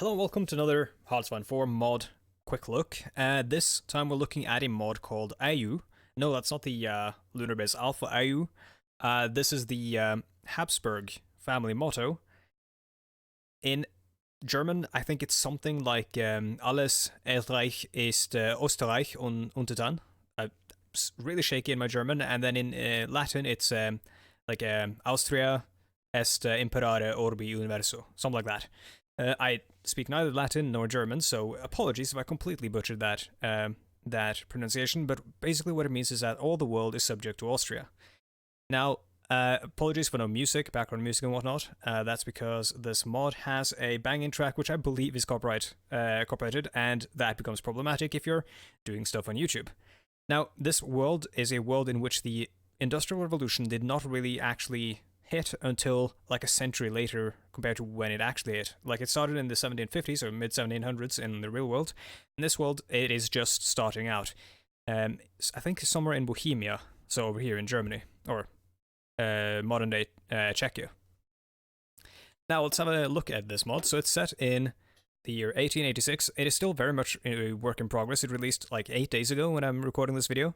Hello and welcome to another Hoi4 mod quick look. This time we're looking at a mod called A.E.I.O.U. No, that's not the Lunar Base Alpha A.E.I.O.U. This is the Habsburg family motto. In German, I think it's something like Alles Erdreich ist Österreich und untertan. It's really shaky in my German. And then in Latin, it's like Austria est imperare orbi universo. Something like that. I speak neither Latin nor German, so apologies if I completely butchered that pronunciation. But basically, what it means is that all the world is subject to Austria. Now, apologies for no music, background music and whatnot. That's because this mod has a banging track, which I believe is copyrighted, and that becomes problematic if you're doing stuff on YouTube. Now, this world is a world in which the Industrial Revolution did not really actually hit until like a century later compared to when it actually hit. Like it started in the 1750s or mid 1700s in the real world. In this world, it is just starting out. I think somewhere in Bohemia, so over here in Germany, or modern day Czechia. Now let's have a look at this mod. So it's set in the year 1886. It is still very much a work in progress. It released like 8 days ago when I'm recording this video.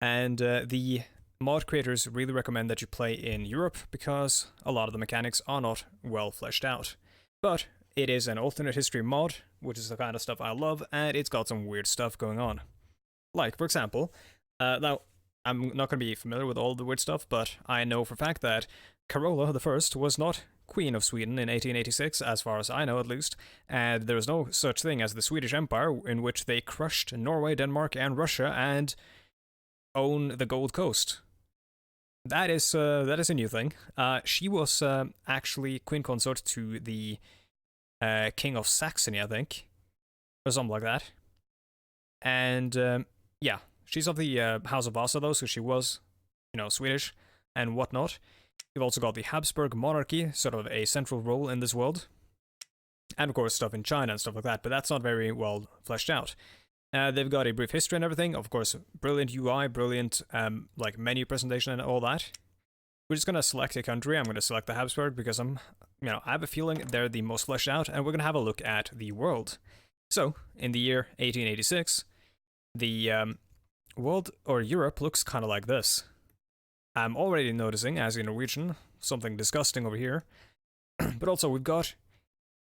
And the mod creators really recommend that you play in Europe because a lot of the mechanics are not well fleshed out. But it is an alternate history mod, which is the kind of stuff I love, and it's got some weird stuff going on. Like, for example, now, I'm not going to be familiar with all the weird stuff, but I know for a fact that Carola the First was not Queen of Sweden in 1886, as far as I know at least, and there was no such thing as the Swedish Empire, in which they crushed Norway, Denmark, and Russia, and own the Gold Coast. That is a new thing. She was actually queen consort to the King of Saxony, I think, or something like that. And yeah, she's of the House of Vasa though, so she was, Swedish and whatnot. You've also got the Habsburg monarchy, sort of a central role in this world, and of course stuff in China and stuff like that. But that's not very well fleshed out. They've got a brief history and everything. Of course, brilliant UI, brilliant like menu presentation and all that. We're just gonna select a country. I'm gonna select the Habsburg because I have a feeling they're the most fleshed out, and we're gonna have a look at the world. So, in the year 1886, the world or Europe looks kind of like this. I'm already noticing, as a Norwegian, something disgusting over here. But also, we've got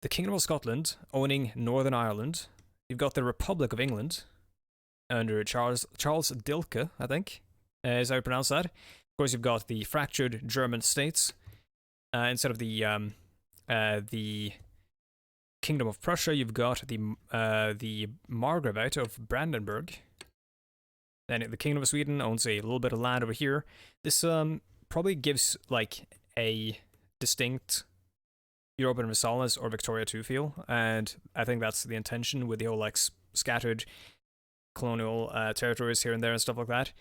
the Kingdom of Scotland owning Northern Ireland. You've got the Republic of England under Charles Dilke, I think, is how you pronounce that. Of course, you've got the fractured German states instead of the Kingdom of Prussia. You've got the Margravate of Brandenburg. Then the Kingdom of Sweden owns a little bit of land over here. This probably gives like a distinct Europa Universalis or Victoria 2 feel, and I think that's the intention with the whole like scattered colonial territories here and there and stuff like that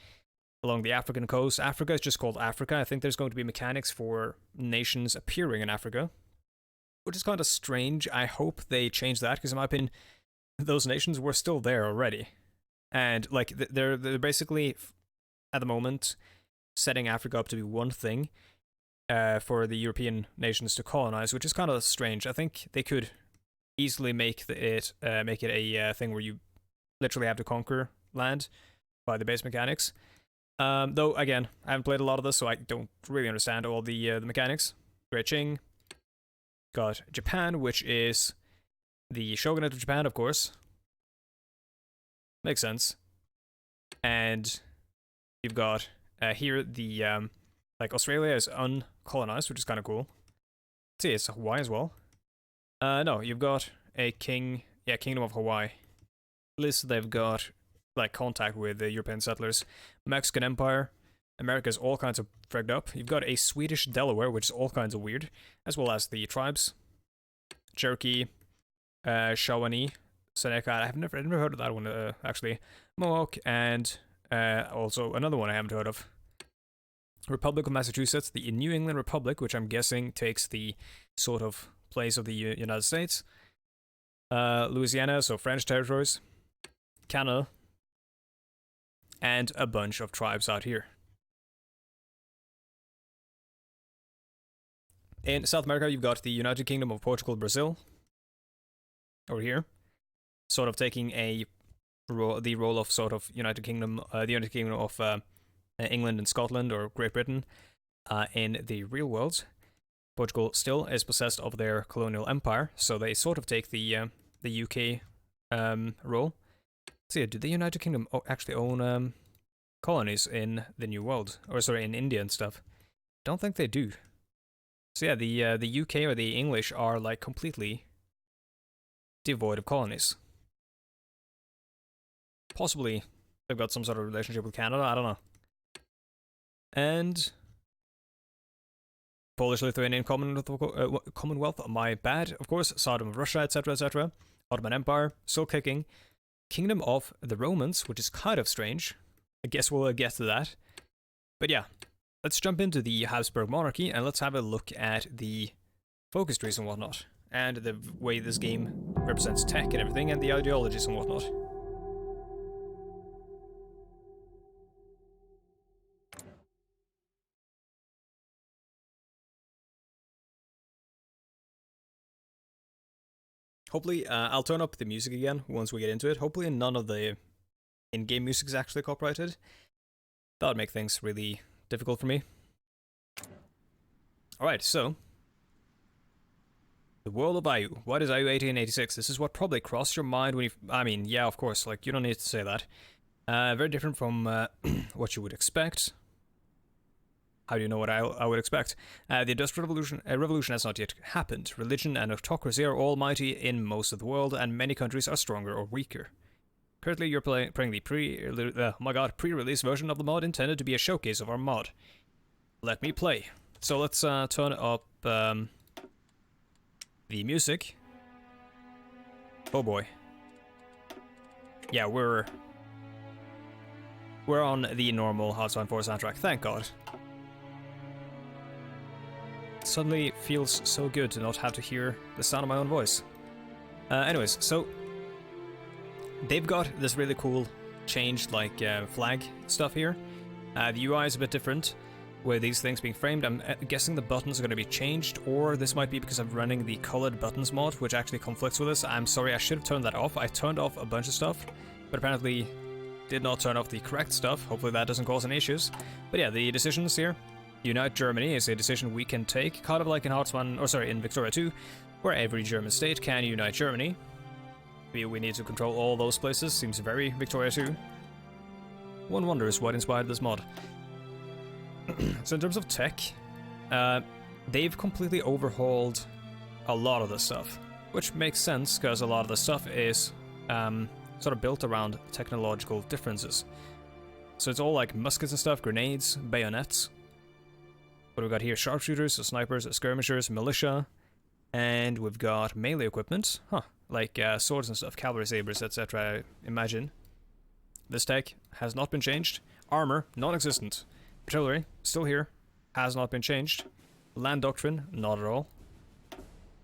along the African coast. Africa is just called Africa. I think there's going to be mechanics for nations appearing in Africa, which is kind of strange. I hope they change that because in my opinion, those nations were still there already, and like they're basically at the moment setting Africa up to be one thing. For the European nations to colonize, which is kind of strange. I think they could easily make it a thing where you literally have to conquer land by the base mechanics. Though again, I haven't played a lot of this, so I don't really understand all the mechanics. Great Qing. Got Japan, which is the shogunate of Japan, of course. Makes sense. And you've got here the like Australia is uncolonized, which is kind of cool. Let's see, it's Hawaii as well. No, you've got a Kingdom of Hawaii. At least they've got like contact with the European settlers. Mexican Empire. America's all kinds of frigged up. You've got a Swedish Delaware, which is all kinds of weird, as well as the tribes. Cherokee, Shawnee, Seneca. I've never heard of that one actually. Mohawk, and also another one I haven't heard of. Republic of Massachusetts, the New England Republic, which I'm guessing takes the sort of place of the United States. Louisiana, so French territories. Canada. And a bunch of tribes out here. In South America, you've got the United Kingdom of Portugal, Brazil. over here, sort of taking the role of sort of United Kingdom, the United Kingdom of England and Scotland or Great Britain in the real world. Portugal still is possessed of their colonial empire, so they sort of take the UK role. So yeah, do the United Kingdom actually own colonies in the New World, or sorry, in India and stuff? Don't think they do. So yeah, the UK or the English are like completely devoid of colonies. Possibly they've got some sort of relationship with Canada, I don't know. And Polish-Lithuanian Commonwealth, my bad, of course, Sodom of Russia, etc., etc. Ottoman Empire, still kicking. Kingdom of the Romans, which is kind of strange. I guess we'll get to that. But yeah, let's jump into the Habsburg monarchy and let's have a look at the focus trees and whatnot, and the way this game represents tech and everything, and the ideologies and whatnot. Hopefully, I'll turn up the music again once we get into it. Hopefully none of the in-game music is actually copyrighted. That would make things really difficult for me. Alright, so the world of A.E.I.O.U. What is A.E.I.O.U 1886? This is what probably crossed your mind when you... I mean, yeah, of course, like, you don't need to say that. Very different from what you would expect. How do you know what I would expect? The Industrial Revolution has not yet happened. Religion and autocracy are almighty in most of the world, and many countries are stronger or weaker. Currently, you're playing the pre-release version of the mod intended to be a showcase of our mod. Let me play. So let's turn up the music. Oh boy. Yeah, we're on the normal Hoi4 soundtrack. Thank God. It suddenly feels so good to not have to hear the sound of my own voice. Anyways, so they've got this really cool changed like flag stuff here. The UI is a bit different with these things being framed. I'm guessing the buttons are going to be changed, or this might be because I'm running the colored buttons mod, which actually conflicts with this. I'm sorry, I should have turned that off. I turned off a bunch of stuff, but apparently did not turn off the correct stuff. Hopefully that doesn't cause any issues. But yeah, the decisions here. Unite Germany is a decision we can take, kind of like in in Victoria 2, where every German state can unite Germany. We need to control all those places, seems very Victoria 2. One wonders what inspired this mod. So in terms of tech, they've completely overhauled a lot of this stuff, which makes sense because a lot of the stuff is sort of built around technological differences. So it's all like muskets and stuff, grenades, bayonets. What do we got here? Sharpshooters, so snipers, skirmishers, militia, and we've got melee equipment, like swords and stuff, cavalry sabers, etc. I imagine. This tech has not been changed. Armor, non-existent. Artillery, still here, has not been changed. Land doctrine, not at all.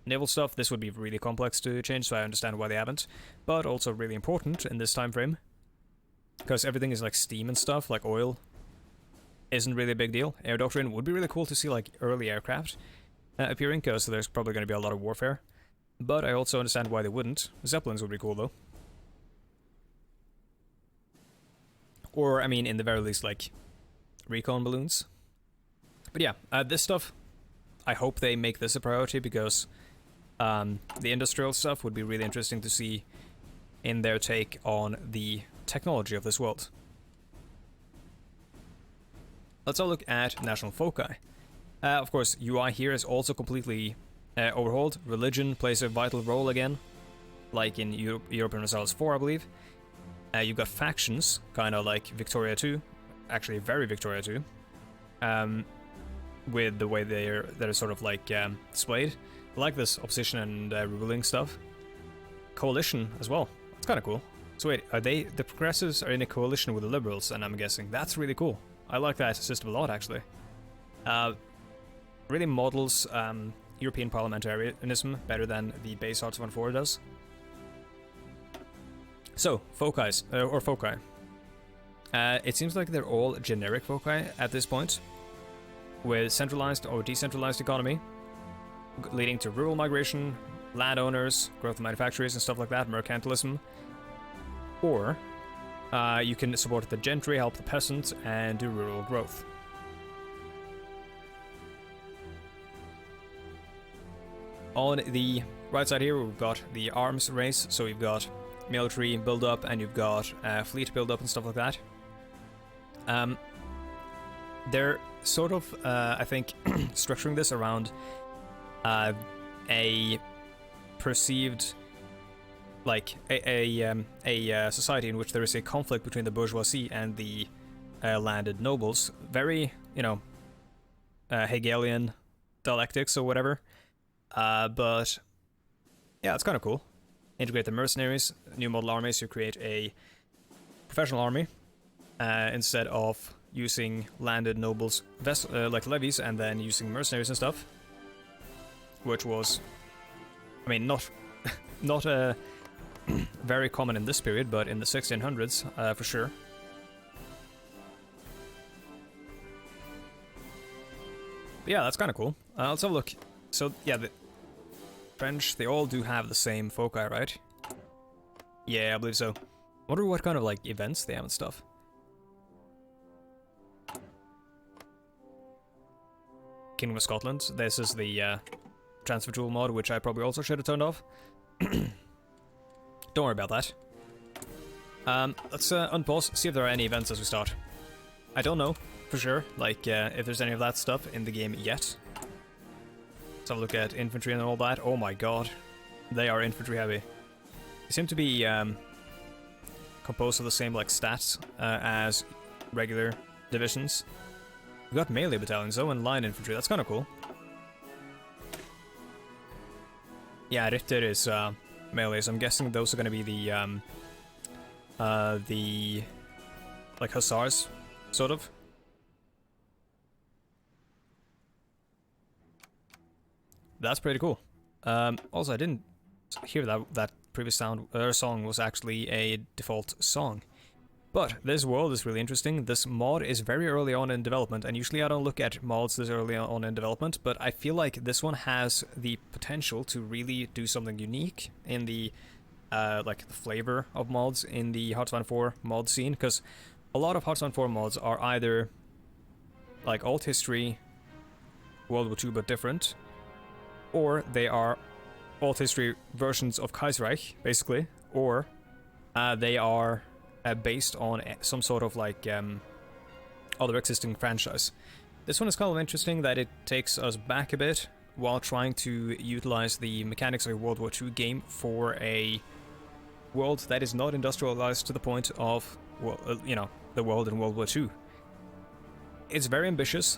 Naval stuff, this would be really complex to change, so I understand why they haven't, but also really important in this time frame, because everything is like steam and stuff, like oil isn't really a big deal. Air doctrine would be really cool to see like early aircraft appearing, because there's probably going to be a lot of warfare, but I also understand why they wouldn't. Zeppelins would be cool though. Or, I mean, in the very least, like recon balloons. But yeah, this stuff, I hope they make this a priority, because the industrial stuff would be really interesting to see in their take on the technology of this world. Let's all look at national foci. Of course, UI here is also completely overhauled. Religion plays a vital role again, like in European Results 4, I believe. You've got factions, kind of like Victoria 2, actually very Victoria 2, with the way they're sort of like displayed. I like this opposition and ruling stuff. Coalition as well. That's kind of cool. So wait, are the progressives are in a coalition with the liberals? And I'm guessing that's really cool. I like that system a lot, actually. Really models European parliamentarianism better than the base Hoi4 does. So, foci. It seems like they're all generic foci at this point, with centralized or decentralized economy, leading to rural migration, landowners, growth of manufactories and stuff like that, mercantilism. Or you can support the gentry, help the peasants, and do rural growth. On the right side here, we've got the arms race, so you've got military build-up, and you've got fleet build-up and stuff like that. They're sort of, I think, structuring this around a perceived, like, a society in which there is a conflict between the bourgeoisie and the landed nobles. Very, you know, Hegelian dialectics or whatever. But yeah, it's kind of cool. Integrate the mercenaries, new model armies. You create a professional army instead of using landed nobles like levies and then using mercenaries and stuff, which was, I mean, not very common in this period, but in the 1600s for sure. But yeah, that's kind of cool. Let's have a look. So yeah, the French, they all do have the same foci, right? Yeah, I believe so. Wonder what kind of like events they have and stuff. Kingdom of Scotland. This is the transfer tool mod, which I probably also should have turned off. Don't worry about that. Let's unpause, see if there are any events as we start. I don't know for sure, like if there's any of that stuff in the game yet. Let's have a look at infantry and all that. Oh my god, they are infantry heavy. They seem to be composed of the same like stats as regular divisions. We've got melee battalions though and line infantry. That's kind of cool. Yeah, Ritter is melee, so I'm guessing those are going to be the like hussars, sort of. That's pretty cool. Also, I didn't hear that previous song was actually a default song. But this world is really interesting. This mod is very early on in development, and usually I don't look at mods this early on in development, but I feel like this one has the potential to really do something unique in the like the flavor of mods in the Hearts 4 mod scene, because a lot of Hearts 4 mods are either like alt history, World War II but different, or they are alt history versions of Kaiserreich, basically, or they are based on some sort of like other existing franchise. This one is kind of interesting that it takes us back a bit while trying to utilize the mechanics of a World War II game for a world that is not industrialized to the point of, well, you know, the world in World War II. It's very ambitious.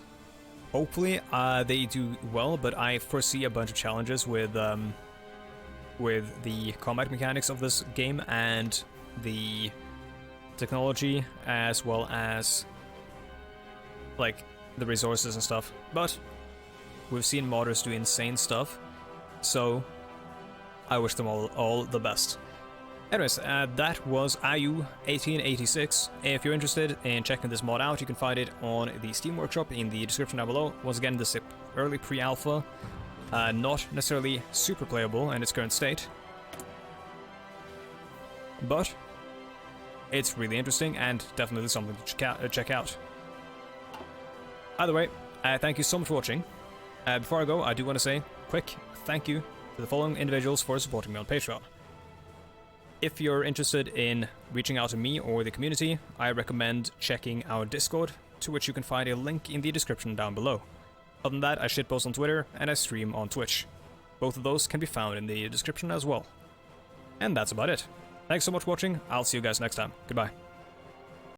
Hopefully they do well, but I foresee a bunch of challenges with the combat mechanics of this game and the technology, as well as like the resources and stuff. But we've seen modders do insane stuff, so I wish them all the best. Anyways, that was A.E.I.O.U 1886. If you're interested in checking this mod out, you can find it on the Steam Workshop in the description down below. Once again, this is early pre-alpha, not necessarily super playable in its current state, but it's really interesting and definitely something to check out. Either way, thank you so much for watching. Before I go, I do want to say quick thank you to the following individuals for supporting me on Patreon. If you're interested in reaching out to me or the community, I recommend checking our Discord, to which you can find a link in the description down below. Other than that, I shitpost on Twitter and I stream on Twitch. Both of those can be found in the description as well. And that's about it. Thanks so much for watching, I'll see you guys next time. Goodbye.